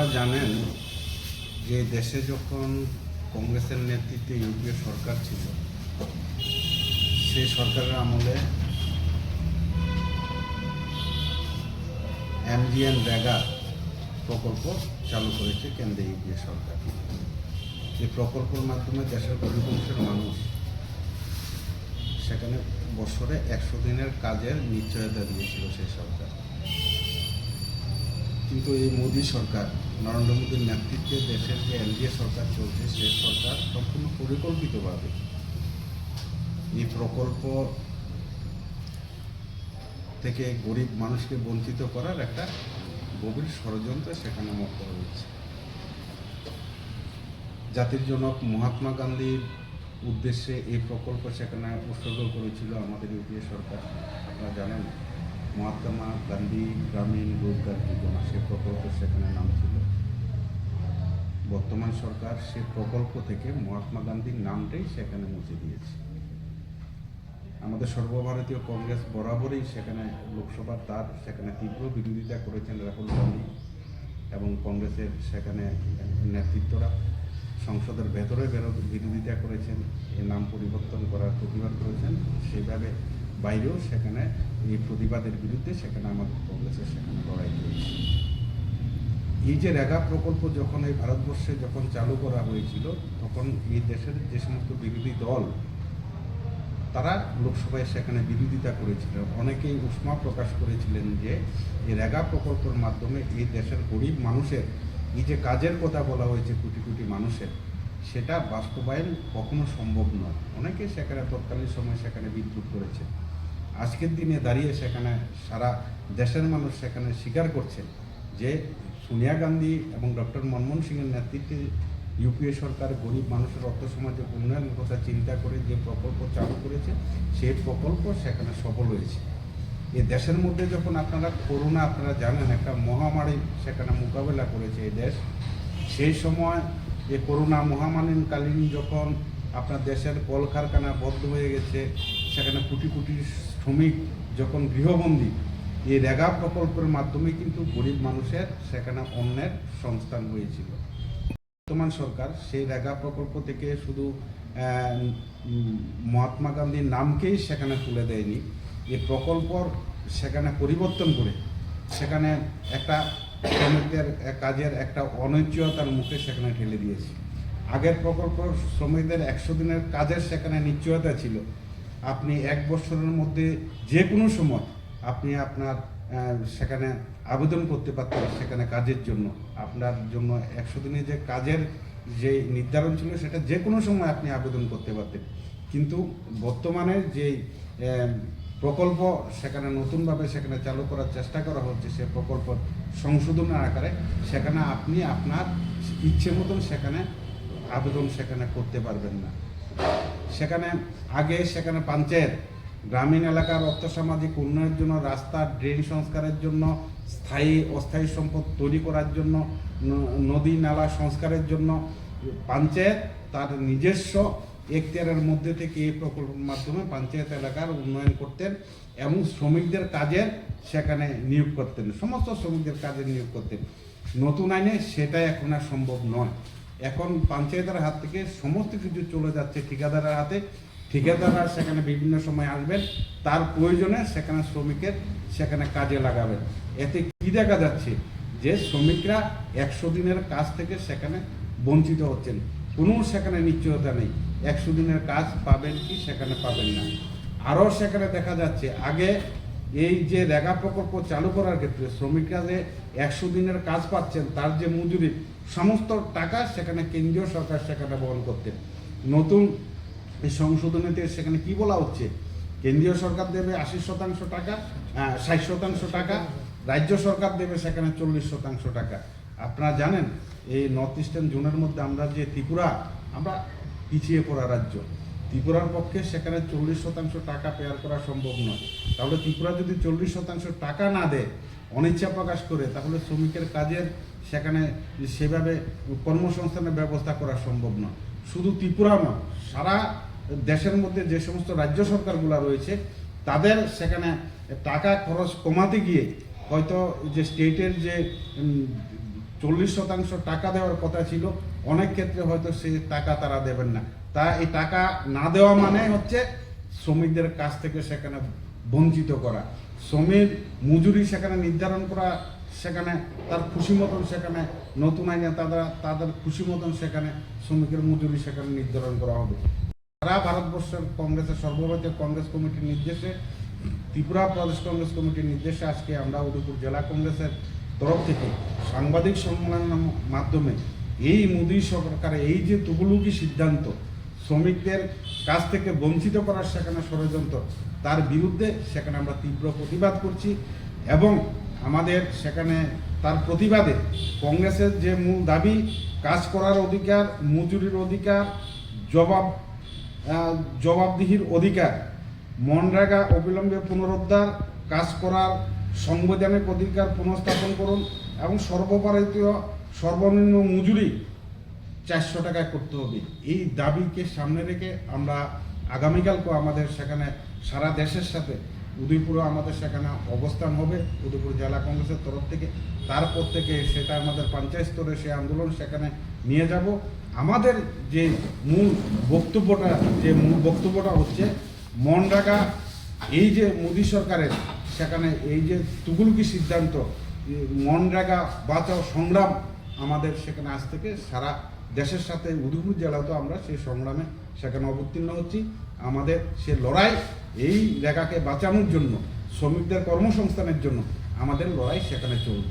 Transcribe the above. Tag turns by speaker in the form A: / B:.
A: আপনারা জানেন যে দেশে যখন কংগ্রেসের নেতৃত্বে ইউপিএ সরকার ছিল, সেই সরকারের আমলে MGNREGA প্রকল্প চালু করেছে কেন্দ্রে ইউপিএ সরকার। এই প্রকল্পের মাধ্যমে দেশের গরিব অংশের মানুষ সেখানে বছরে 100 দিনের কাজের নিশ্চয়তা দিয়েছিল সেই সরকার। কিন্তু এই মোদী সরকার, নরেন্দ্র মোদীর নেতৃত্বে দেশের যে এনডিএ সরকার চলছে, সেই সরকার সম্পূর্ণ পরিকল্পিতভাবে এই প্রকল্প থেকে গরিব মানুষকে বঞ্চিত করার একটা গভীর ষড়যন্ত্র সেখানে মত হয়েছে। জাতির জনক মহাত্মা গান্ধীর উদ্দেশ্যে এই প্রকল্প সেখানে উৎসর্গ করেছিল আমাদের ইউপিএ সরকার। আপনারা জানেন, মহাত্মা গান্ধী গ্রামীণ রোজগার যোজনা, সে প্রকল্প সেখানে নাম ছিল। বর্তমান সরকার সে প্রকল্প থেকে মহাত্মা গান্ধীর নামটাই সেখানে মুছে দিয়েছে। আমাদের সর্বভারতীয় কংগ্রেস বরাবরই সেখানে লোকসভার তার সেখানে তীব্র বিরোধিতা করেছেন রাহুল গান্ধী এবং কংগ্রেসের সেখানে নেতৃত্বরা সংসদের ভেতরে বিরোধিতা করেছেন, এই নাম পরিবর্তন করার প্রতিবাদ করেছেন। সেইভাবে বাইরেও সেখানে এই প্রতিবাদের বিরুদ্ধে সেখানে আমাদের কংগ্রেসের সেখানে লড়াই করেছে। এই যে রেগা প্রকল্প যখন এই ভারতবর্ষে যখন চালু করা হয়েছিল, তখন এই দেশের যে সমস্ত বিরোধী দল তারা লোকসভায় সেখানে বিরোধিতা করেছিল। অনেকেই উষ্মা প্রকাশ করেছিলেন যে এই রেগা প্রকল্পের মাধ্যমে এই দেশের গরিব মানুষের এই যে কাজের কথা বলা হয়েছে কোটি কোটি মানুষের, সেটা বাস্তবায়ন কখনো সম্ভব নয়। অনেকে সেখানে তৎকালীন সময় সেখানে বিদ্রুপ করেছে। আজকের দিনে দাঁড়িয়ে সেখানে সারা দেশের মানুষ সেখানে স্বীকার করছে যে সোনিয়া গান্ধী এবং ডক্টর মনমোহন সিংয়ের নেতৃত্বে ইউপিএ সরকার গরিব মানুষের অর্থসামাজিক উন্নয়নের কথা চিন্তা করে যে প্রকল্প চালু করেছে, সেই প্রকল্প সেখানে সফল হয়েছে। এই দেশের মধ্যে যখন করোনা আপনারা জানেন একটা মহামারী সেখানে মোকাবেলা করেছে এই দেশ, সেই সময় এই করোনা মহামারীকালীন যখন আপনার দেশের কলকারখানা বন্ধ হয়ে গেছে, সেখানে কোটি কোটি শ্রমিক যখন গৃহবন্দী, এই রেগা প্রকল্পের মাধ্যমে কিন্তু গরিব মানুষের সেখানে অন্যের সংস্থান হয়েছিল। বর্তমান সরকার সেই রেগা প্রকল্প থেকে শুধু মহাত্মা গান্ধীর নামকেই সেখানে তুলে দেয়নি, এই প্রকল্প সেখানে পরিবর্তন করে সেখানে একটা শ্রমিকদের কাজের একটা অনিশ্চয়তার মুখে সেখানে ঠেলে দিয়েছে। আগের প্রকল্প শ্রমিকদের 100 দিনের কাজের সেখানে নিশ্চয়তা ছিল। আপনি 1 বছরের মধ্যে যে কোনো সময় আপনি আপনার সেখানে আবেদন করতে পারতেন সেখানে কাজের জন্য। আপনার জন্য 100 দিনে যে কাজের যে নির্ধারণ ছিল, সেটা যে কোনো সময় আপনি আবেদন করতে পারতেন। কিন্তু বর্তমানে যে প্রকল্প সেখানে নতুনভাবে সেখানে চালু করার চেষ্টা করা হচ্ছে, সে প্রকল্প সংশোধনের আকারে সেখানে আপনি আপনার ইচ্ছে মতন সেখানে আবেদন সেখানে করতে পারবেন না। সেখানে আগে সেখানে পঞ্চায়েত গ্রামীণ এলাকার অর্থসামাজিক উন্নয়নের জন্য, রাস্তা ড্রেন সংস্কারের জন্য, স্থায়ী অস্থায়ী সম্পদ তৈরি করার জন্য, নদী নালা সংস্কারের জন্য পঞ্চায়েত তার নিজস্ব এখতিয়ারের মধ্যে থেকে এই প্রকল্পের মাধ্যমে পঞ্চায়েত এলাকার উন্নয়ন করতেন এবং শ্রমিকদের কাজের সেখানে নিয়োগ করতেন, সমস্ত শ্রমিকদের কাজে নিয়োগ করতেন। নতুন আইনে সেটা এখন আর সম্ভব নয়। এখন পঞ্চায়েতের হাত থেকে সমস্ত কিছু চলে যাচ্ছে ঠিকাদারের হাতে। ঠিকাদাররা সেখানে বিভিন্ন সময় আসবেন, তার প্রয়োজনে সেখানে শ্রমিকের সেখানে কাজে লাগাবেন। এতে কি দেখা যাচ্ছে যে শ্রমিকরা 100 দিনের কাজ থেকে সেখানে বঞ্চিত হচ্ছেন। কোনো সেখানে নিশ্চয়তা নেই 100 দিনের কাজ পাবেন কি সেখানে পাবেন না। আরও সেখানে দেখা যাচ্ছে আগে এই যে রেগা প্রকল্প চালু করার ক্ষেত্রে শ্রমিকরা যে 100 দিনের কাজ পাচ্ছেন, তার যে মজুরি সমস্ত টাকা সেখানে কেন্দ্রীয় সরকার সেখানে বহন করতেন। নতুন এই সংশোধনীতে সেখানে কি বলা হচ্ছে, কেন্দ্রীয় সরকার দেবে 80% টাকা, 60% টাকা, রাজ্য সরকার দেবে সেখানে 40% টাকা। আপনারা জানেন এই নর্থ ইস্টার্ন জোনের মধ্যে আমরা যে ত্রিপুরা, আমরা পিছিয়ে পড়া রাজ্য। ত্রিপুরার পক্ষে সেখানে 40% টাকা পেয়ার করা সম্ভব নয়। তাহলে ত্রিপুরা যদি 40% টাকা না দেয়, অনিচ্ছা প্রকাশ করে, তাহলে শ্রমিকের কাজের সেখানে সেভাবে কর্মসংস্থানের ব্যবস্থা করা সম্ভব নয়। শুধু ত্রিপুরা নয়, সারা দেশের মধ্যে যে সমস্ত রাজ্য সরকারগুলো রয়েছে তাদের সেখানে টাকা খরচ কমাতে গিয়ে হয়তো যে স্টেটের যে 40% টাকা দেওয়ার কথা ছিল, অনেক ক্ষেত্রে হয়তো সেই টাকা তারা দেবেন না। তা এই টাকা না দেওয়া মানে হচ্ছে শ্রমিকদের কাছ থেকে সেখানে বঞ্চিত করা, শ্রমিক মজুরি সেখানে নির্ধারণ করা, সেখানে তার খুশি মতন সেখানে নতুন আইনে তাদের খুশি মতন সেখানে শ্রমিকের মজুরি সেখানে নির্ধারণ করা হবে। সারা ভারতবর্ষের কংগ্রেসের সর্বভারতীয় কংগ্রেস কমিটির নির্দেশে, ত্রিপুরা প্রদেশ কংগ্রেস কমিটির নির্দেশে আজকে আমরা উদয়পুর জেলা কংগ্রেসের তরফ থেকে সাংবাদিক সম্মেলনের মাধ্যমে এই মোদী সরকারের এই যে তুগলুকি সিদ্ধান্ত, শ্রমিকদের কাছ থেকে বঞ্চিত করার সেখানে ষড়যন্ত্র, তার বিরুদ্ধে সেখানে আমরা তীব্র প্রতিবাদ করছি। এবং আমাদের সেখানে তার প্রতিবাদে কংগ্রেসের যে মূল দাবি, কাজ করার অধিকার, মজুরির অধিকার, জবাবদিহির অধিকার, মনরেগা অবিলম্বে পুনরুদ্ধার, কাজ করার সাংবিধানিক অধিকার পুনঃস্থাপন করুন এবং সর্বভারতীয় সর্বনিম্ন মজুরি 400 টাকায় করতে হবে। এই দাবিকে সামনে রেখে আমরা আগামীকালকেও আমাদের সেখানে সারা দেশের সাথে উদয়পুরে আমাদের সেখানে অবস্থান হবে উদয়পুর জেলা কংগ্রেসের তরফ থেকে। তারপর থেকে সেটা আমাদের পঞ্চায়েত স্তরে সে আন্দোলন সেখানে নিয়ে যাব। আমাদের যে মূল বক্তব্যটা হচ্ছে মনরেগা, এই যে মোদী সরকারের সেখানে এই যে তুগলকি সিদ্ধান্ত, মনরেগা বাঁচাও সংগ্রাম আমাদের সেখানে আজ থেকে সারা দেশের সাথে উদয়পুর জেলাতেও আমরা সেই সংগ্রামে সেখানে অবতীর্ণ হচ্ছি। আমাদের সে লড়াই এই রেগাকে বাঁচানোর জন্য, শ্রমিকদের কর্মসংস্থানের জন্য আমাদের লড়াই সেখানে চলবে।